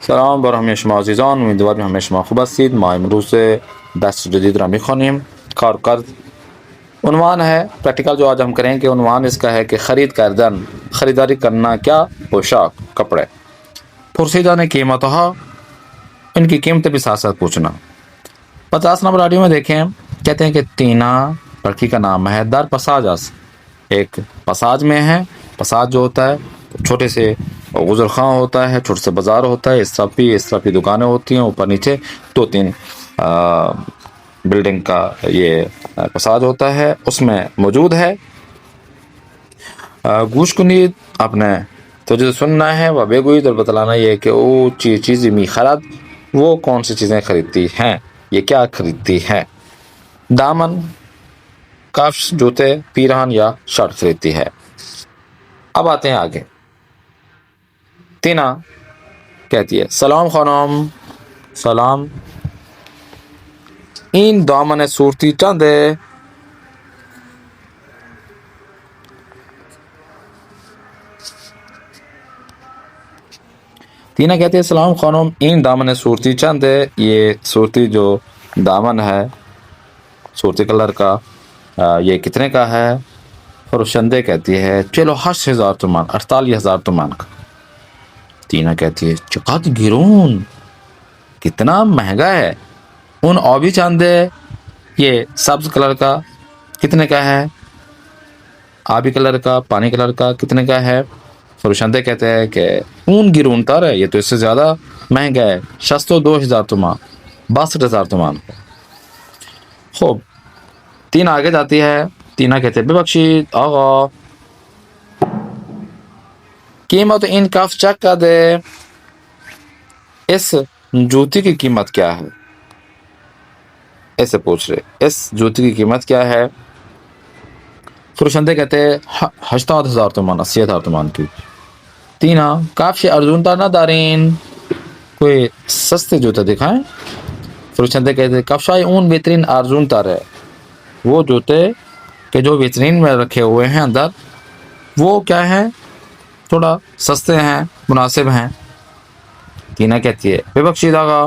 سلام بر همه شما عزیزان، امیدواریم همه شما خوب هستید. ما امروز درس جدید را میخوانیم. کار کرد عنوان ہے پریکٹیکل جو آج ہم کریں گے، عنوان اس کا ہے کہ خریداری کرنا کیا؟ پوشاک کپڑے. پرسیدہ قیمتها، ان کی قیمتیں بھی ساتھ ساتھ پوچھنا. 50 نمبر آڈیو میں دیکھیں، کہتے ہیں کہ تینا لڑکی کا نام ہے، در پساجس، ایک پساج میں ہے. پساج جو ہوتا ہے چھوٹے سے گزرخواں ہوتا ہے، چھوٹے سے بازار ہوتا ہے، اس طرح کی دکانیں ہوتی ہیں، اوپر نیچے 2-3 بلڈنگ کا یہ پساج ہوتا ہے، اس میں موجود ہے. گوش کنید، آپ نے تجھے سننا ہے، وہ بےگوید، اور بتلانا یہ کہ وہ چیز می خرد، وہ کون سی چیزیں خریدتی ہیں، یہ کیا خریدتی ہے. دامن، کفش، جوتے، پیرہن یا شرٹ خریدتی ہے. اب آتے ہیں آگے. تینا کہتی ہے سلام خانم، سلام، این دامن صورتی چند ہے؟ تینا کہتی ہے سلام خانم، این دامن صورتی چند ہے، یہ صورتی جو دامن ہے صورتی کلر کا، یہ کتنے کا ہے؟ فروشندے کہتی ہے 48,000 تومان، 48,000 تومان کا. تینا کہتی ہے چقدر گرون، کتنا مہنگا ہے. ان آبی چاند ہے، یہ سبز کلر کا، کتنے کا ہے؟ آبی کلر کا، پانی کلر کا، کتنے کا ہے؟ فروشندے کہتے ہیں کہ اون گرون تر ہے، یہ تو اس سے زیادہ مہنگا ہے، 62,000 تومان، 62,000 تومان. خوب، تینا آگے جاتی ہے. تینا کہتے ہیں ببخشید آقا، قیمت ان کف چیک کر دے، اس جوتی کی قیمت کیا ہے؟ ایسے پوچھ رہے، اس جوتی کی قیمت کیا ہے؟ فروشندے کہتے ہیں 80,000 تومان، 80,000 تومان کی. تینا کافش ارجون تر نہ دارین، کوئی سستے جوتے دکھائیں. فروشندے کہتے ہیں کفشای اون بہترین ارجون تر ہے، وہ جوتے کہ جو بہترین میں رکھے ہوئے ہیں اندر، وہ کیا ہیں؟ تھوڑا سستے ہیں، مناسب ہیں. تینا کہتی ہے ببخشید آقا،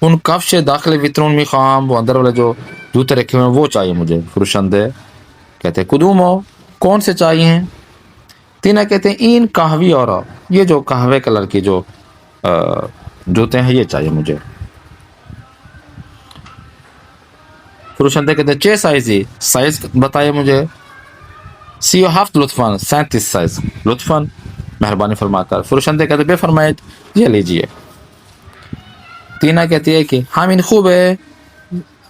ان کفش داخل ویترون می خواہم، وہ اندر والے جو جوتے رکھے ہوئے ہیں وہ چاہیے مجھے. فروشندے کہتے ہیں کدومو، کون سے چاہیے ہیں؟ تینا کہتے ہیں این قہوی اور یہ جو قہوے کلر کی جو جوتے ہیں یہ چاہیے مجھے. فروشندے کہتے ہیں 6 سائزی، سائز بتائیے مجھے. 37 لطفاً، 37 سائز لطفاً، مہربانی فرما کر. فروشندے کہتے ہیں بے فرمائش، یہ لیجئے. تینا کہتی ہے کہ ہمین خوب ہے،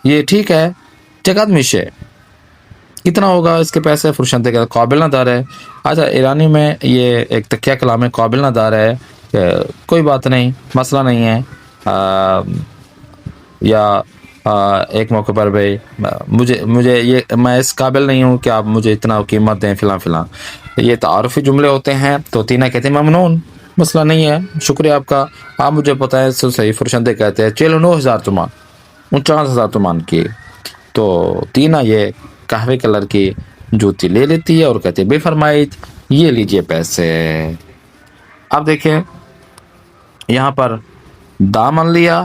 یہ ٹھیک ہے. چقدر میشه، کتنا ہوگا اس کے پیسے؟ فروشندے کہتے ہیں قابل نہ دار ہے. اچھا، ایرانی میں یہ ایک تکیہ کلام ہے، قابل نہ دار ہے کہ کوئی بات نہیں، مسئلہ نہیں ہے. یا ایک موقع پر بھائی مجھے یہ میں اس قابل نہیں ہوں کہ آپ مجھے اتنا قیمت دیں فلاں فلاں، یہ تعارفی جملے ہوتے ہیں. تو تینا کہتے ہیں ممنون، مسئلہ نہیں ہے، شکریہ آپ کا، آپ مجھے بتائیں سو صحیح. فروشندے کہتے ہیں 49,000 تومان، 49,000 تومان کی. تو تینا یہ قہوے کلر کی جوتی لے لیتی ہے اور کہتے ہیں بے فرمائش، یہ لیجئے پیسے. اب دیکھیں یہاں پر دامن لیا،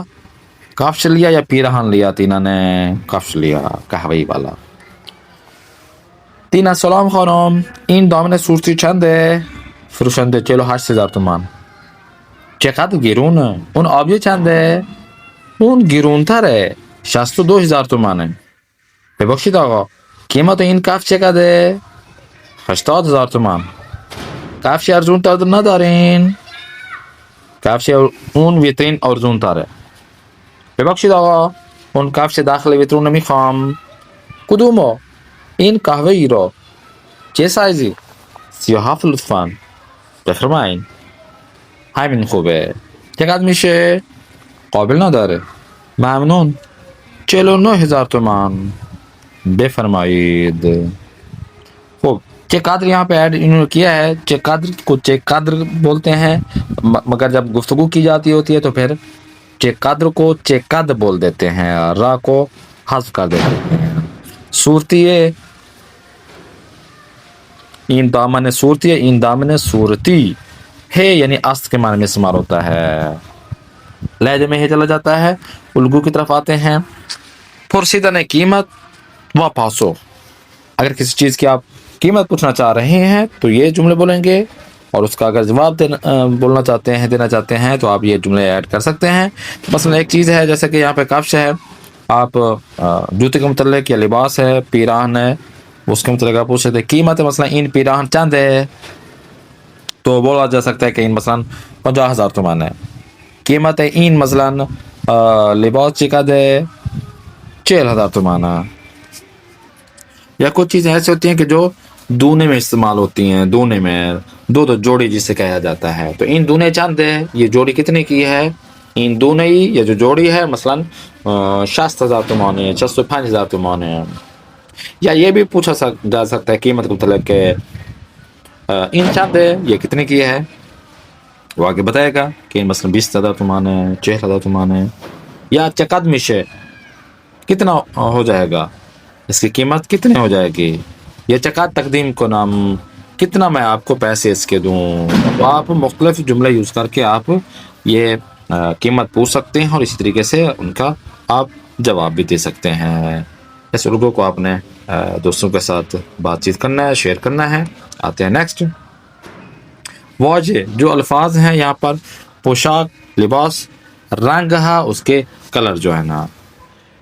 کفش لیا یا پیرہن لیا؟ تینا نے کفش لیا، قہوی والا. تینا سلام خانم، این دامن صورتی چند ہے؟ فروشنده 48,000 تومان. چقدر گرونه؟ اون آبی چند ہے؟ اون گرونتر ہے، 62,000 تومانه. ببخشید آقا، قیمت این کفش چقدره؟ 80,000 تومان. کفش ارزون تر ندارین؟ کفش اون ویترین ارزون تره. ببخشید آقا، اون کفش داخل ویترون نمیخوام. کدومو؟ این قهوه ای رو. چه سایزی؟ 37 لطفاً، بفرمایین. همین خوبه. چقدر میشه؟ قابل نداره. ممنون. 49,000 تومان، بفرمایید. خوب، چقدر یہاں پہ ایڈ انہوں نے کیا ہے. چقدر کو چقدر بولتے ہیں، مگر جب گفتگو کی جاتی ہوتی ہے تو پھر چقدر کو چقدر بول دیتے ہیں، را کو حذف کر دیتے ہیں. صورتی ہے، این دامن صورتی ہے، این دامن صورتی ہے، یعنی است کے معنی میں استعمال ہوتا ہے. لہجے میں ہی چلا جاتا ہے. الگو کی طرف آتے ہیں. پرسیدن قیمت و پاسو. اگر کسی چیز کی آپ قیمت پوچھنا چاہ رہے ہیں تو یہ جملے بولیں گے, اور اس کا اگر جواب بولنا چاہتے ہیں, دینا چاہتے ہیں, تو آپ یہ جملے ایڈ کر سکتے ہیں. مثلا ایک چیز ہے جیسے کہ یہاں پہ کفش ہے, آپ جوتے کے متعلق یا لباس ہے, پیراہن ہے, اس کے متعلق آپ پوچھ سکتے ہیں قیمت ہے مثلا ان پیراہن چند ہے, تو بولا جا سکتا ہے کہ ان مثلا 50,000 تومان ہے. قیمت ہے این مثلا لباس چقدر ہے 40,000 تومان. یا کچھ چیزیں ایسی ہوتی ہیں کہ جو دونے میں استعمال ہوتی ہیں, دونے میں دو جوڑی جسے کہا جاتا ہے, تو ان دونے چند ہے, یہ جوڑی کتنے کی ہے, ان دونے ہی یہ جو جوڑی ہے مثلا 60,000 تومان ہے, 65,000 تومان ہے. یا یہ بھی پوچھا جا سکتا ہے قیمت کے متعلق کہ ان چند ہے یہ کتنے کی ہے, وہ آگے بتائے گا کہ مثلا 20,000 تومان ہے, 40,000 تومان ہے. یا چقدمش ہے کتنا ہو جائے گا, اس کی قیمت کتنے ہو جائے گی. یہ چقد تقدیم کو نام کتنا میں آپ کو پیسے اس کے دوں. تو آپ مختلف جملے یوز کر کے آپ یہ قیمت پوچھ سکتے ہیں, اور اسی طریقے سے ان کا آپ جواب بھی دے سکتے ہیں. اس الگو کو آپ نے دوستوں کے ساتھ بات چیت کرنا ہے, شیئر کرنا ہے. آتے ہیں نیکسٹ. واجہ جو الفاظ ہیں یہاں پر پوشاک, لباس, رنگ ہے, اس کے کلر جو ہے نا.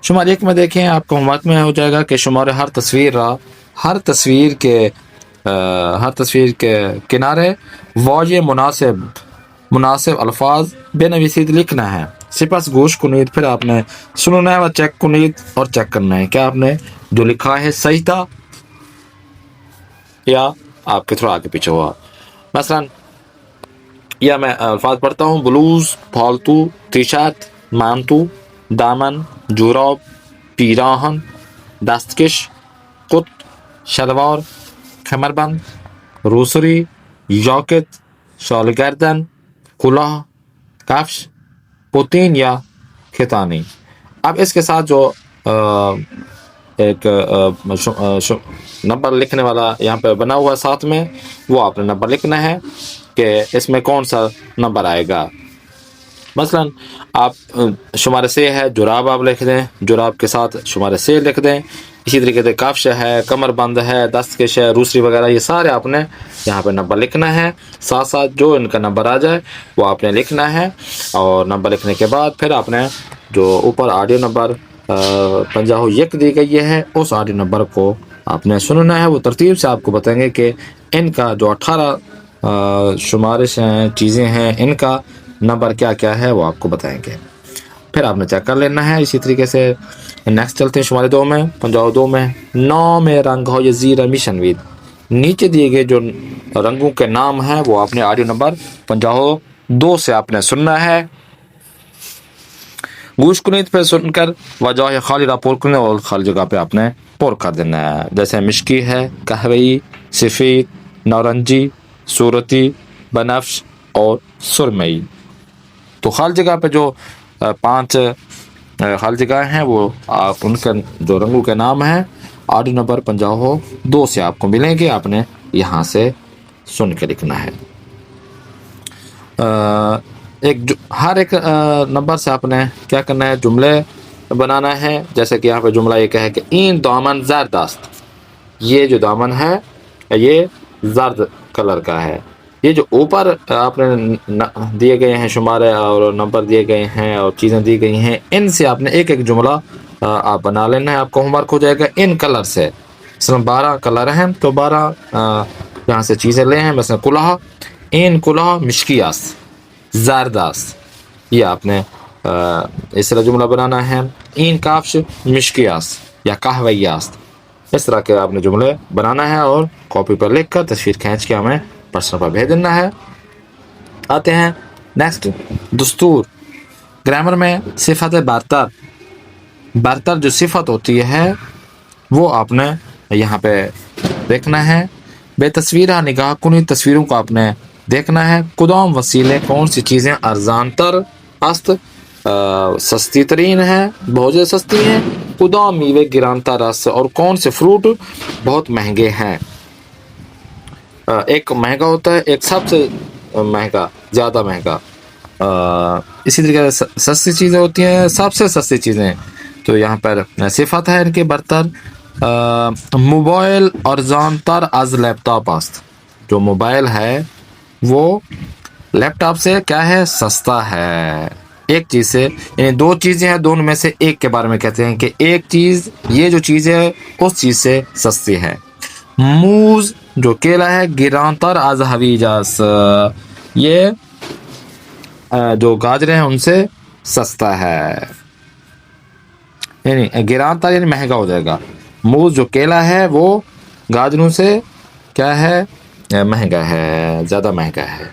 شمار 1 میں دیکھیں آپ کو ہوم ورک میں ہو جائے گا کہ شمار ہر تصویر کے کنارے واجہ مناسب الفاظ بے نویسید لکھنا ہے. سپس گوش کنید, پھر آپ نے سننا ہے اور چیک کنید اور چیک کرنا ہے کیا آپ نے جو لکھا ہے صحیح تھا یا آپ کے تھوڑا آگے پیچھے ہوا. مثلا یا میں الفاظ پڑھتا ہوں. بلوز, پالتو, ٹی شرٹ, مانتو, دامن, جوراب, پیراہن, دستکش, کت, شلوار, کمربند, روسری, جاکٹ, شال گردن, کلاه, کفش, پوتین یا کھتانی. اب اس کے ساتھ جو ایک نمبر لکھنے والا یہاں پہ بنا ہوا ساتھ میں, وہ آپ نے نمبر لکھنا ہے کہ اس میں کون سا نمبر آئے گا. مثلا آپ شمارے سے ہے جراب, آپ لکھ دیں, جراب کے ساتھ شمارے سے لکھ دیں. اسی طریقے سے کفش ہے, کمر بند ہے, دستکش ہے, روسری وغیرہ, یہ سارے آپ نے یہاں پہ نمبر لکھنا ہے. ساتھ ساتھ جو ان کا نمبر آ جائے وہ آپ نے لکھنا ہے. اور نمبر لکھنے کے بعد پھر آپ نے جو اوپر آڈیو نمبر 51 دی گئی ہے, اس آڈیو نمبر کو آپ نے سننا ہے. وہ ترتیب سے آپ کو بتائیں گے کہ ان کا جو 18 شمارش ہیں, چیزیں ہیں, ان کا نمبر کیا کیا ہے, وہ آپ کو بتائیں گے. پھر آپ نے چیک کر لینا ہے. اسی طریقے سے نیکسٹ چلتے ہیں شمارے 2 میں. 52 میں 9 میں رنگ ہو یہ زیر میشنوید. نیچے دیے گئے جو رنگوں کے نام ہیں وہ آپ نے آڈیو نمبر 52 سے آپ نے سننا ہے. گوش کنید پہ سن کر وجہ خالی را پور کرنے, اور خالی جگہ پہ آپ نے پور کر دینا ہے. جیسے مشکی ہے, قہوئی, سفید, نارنجی, صورتی, بنفش اور سرمئی. تو خالی جگہ پہ جو 5 خالی جگہ ہیں وہ آپ ان کے جو رنگوں کے نام ہیں آڈیو نمبر 52 سے آپ کو ملیں گے. آپ نے یہاں سے سن کے لکھنا ہے. ہر ایک نمبر سے آپ نے کیا کرنا ہے, جملے بنانا ہے. جیسے کہ یہاں پہ جملہ یہ ہے کہ این دامن زرد است. یہ جو دامن ہے یہ زرد کلر کا ہے. یہ جو اوپر آپ نے دیے گئے ہیں شمارے اور نمبر دیے گئے ہیں اور چیزیں دی گئی ہیں, ان سے آپ نے ایک ایک جملہ آپ بنا لینا ہے. آپ کو ہوم ورک ہو جائے گا ان کلر سے. مثلا 12 کلر ہیں تو 12 یہاں سے چیزیں لے ہیں. مثلا کلاه, این کلاه مشکی است, زرد است. یہ آپ نے اس طرح جملہ بنانا ہے. این کفش مشکی است یا قهوه‌ای است. اس طرح کے آپ نے جملے بنانا ہے اور کاپی پر لکھ کر تصویر کھینچ کے ہمیں پرسنل پر بھیج دینا ہے. آتے ہیں نیکسٹ. دستور. گرامر میں صفت برتر جو صفت ہوتی ہے وہ آپ نے یہاں پہ دیکھنا ہے. بے تصویرہ نگاہ کنی, تصویروں کو آپ نے دیکھنا ہے. کدام وسیلے, کون سی چیزیں ارزان تر است, سستی ترین ہے, بہت زیادہ سستی ہیں. کدام میوے گران تر است, اور کون سے فروٹ بہت مہنگے ہیں. ایک مہنگا ہوتا ہے, ایک سب سے مہنگا, زیادہ مہنگا. اسی طریقے سے سستی چیزیں ہوتی ہیں، سب سے سستی چیزیں، تو یہاں پر صفت ہے ان کے برتر. موبائل ارزان تر از لیپ ٹاپ است. جو موبائل ہے وہ لیپ ٹاپ سے کیا ہے؟ سستا ہے. ایک چیز سے، یعنی دو چیزیں ہیں، دونوں میں سے ایک کے بارے میں کہتے ہیں کہ ایک چیز، یہ جو چیز ہے اس چیز سے سستی ہے. موز جو کیلا ہے گران تر از حویجاس، یہ جو گاجریں ہیں ان سے سستا ہے، یعنی گران تر یعنی مہنگا ہو جائے گا. موز جو کیلا ہے وہ گاجروں سے کیا ہے؟ مہنگا ہے، زیادہ مہنگا ہے.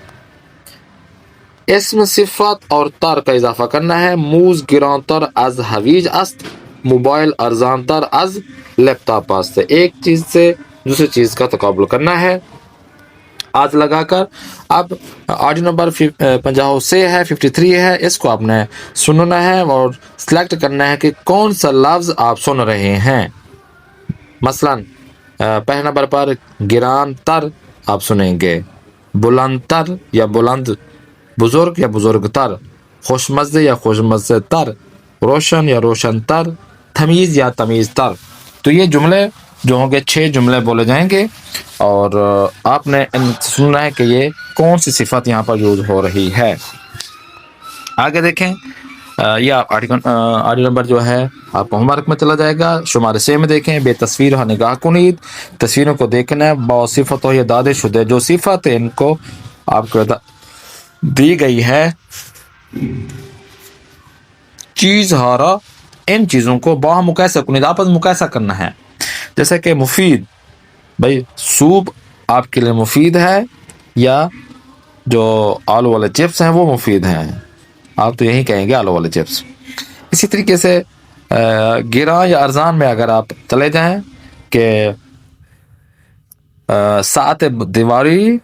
اسم صفت اور تر کا اضافہ کرنا ہے. موز گران تر از حویج است، موبائل ارزان تر از لیپ ٹاپ است. ایک چیز سے دوسری چیز کا تقابل کرنا ہے آج لگا کر. اب آڈیو نمبر 50 سے ہے 53 ہے، اس کو آپ نے سننا ہے اور سلیکٹ کرنا ہے کہ کون سا لفظ آپ سن رہے ہیں. مثلا پہلے نمبر پر گران تر آپ سنیں گے، بلند تر یا بلند، بزرگ یا بزرگ تر، خوش مزے یا خوش مزے تر، روشن یا روشن تر، تمیز یا تمیز تر. تو یہ جملے جو ہوں گے 6 جملے بولے جائیں گے اور آپ نے سننا ہے کہ یہ کون سی صفت یہاں پر یوز ہو رہی ہے. آگے دیکھیں، یہ آڈیو نمبر جو ہے آپ کو ہوم ورک میں چلا جائے گا. شمارے 6 میں دیکھیں، بے تصویر ہاں نگاہ کنید، تصویروں کو دیکھنا ہے. با صفت ہو یا داد شدہ، جو صفت ان کو آپ کو دی گئی ہے چیز ہارا، ان چیزوں کو با مقایسہ کنید، آپس مقایسہ کرنا ہے. جیسے کہ مفید، بھائی سوپ آپ کے لیے مفید ہے یا جو آلو والے چپس ہیں وہ مفید ہیں، آپ تو یہی کہیں گے آلو والے چپس. اسی طریقے سے گراں یا ارزان میں اگر آپ چلے جائیں کہ ساعت دیواری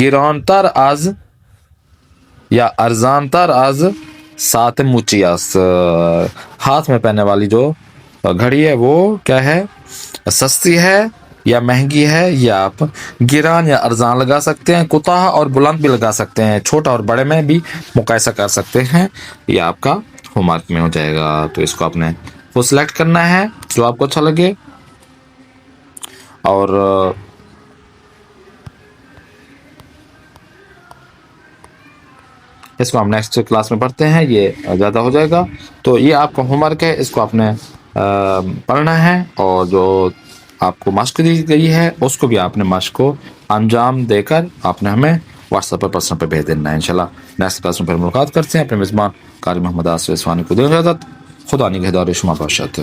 گران تر از یا ارزان تر از ساعت موچیاس، ہاتھ میں پہننے والی جو گھڑی ہے وہ کیا ہے؟ سستی ہے یا مہنگی ہے. یا آپ گران یا ارزان لگا سکتے ہیں، کوتاہ اور بلند بھی لگا سکتے ہیں، چھوٹا اور بڑے میں بھی مقایسہ کر سکتے ہیں. یہ آپ کا ہوم ورک میں ہو جائے گا. تو اس کو آپ نے وہ سلیکٹ کرنا ہے جو آپ کو اچھا لگے اور اس کو ہم نیکسٹ کلاس میں پڑھتے ہیں، یہ زیادہ ہو جائے گا. تو یہ آپ کا ہوم ورک ہے، اس کو آپ نے پڑھنا ہے اور جو آپ کو مشق دی گئی ہے اس کو بھی آپ نے مشق کو انجام دے کر آپ نے ہمیں واٹس ایپ پر پرسنل پہ بھیج دینا ہے. انشاءاللہ نیکسٹ کلاس میں پھر ملاقات کرتے ہیں. اپنے میزبان قاری محمد آصف اسوانی کو دیں اجازت. خدا نگہدار شما باشد.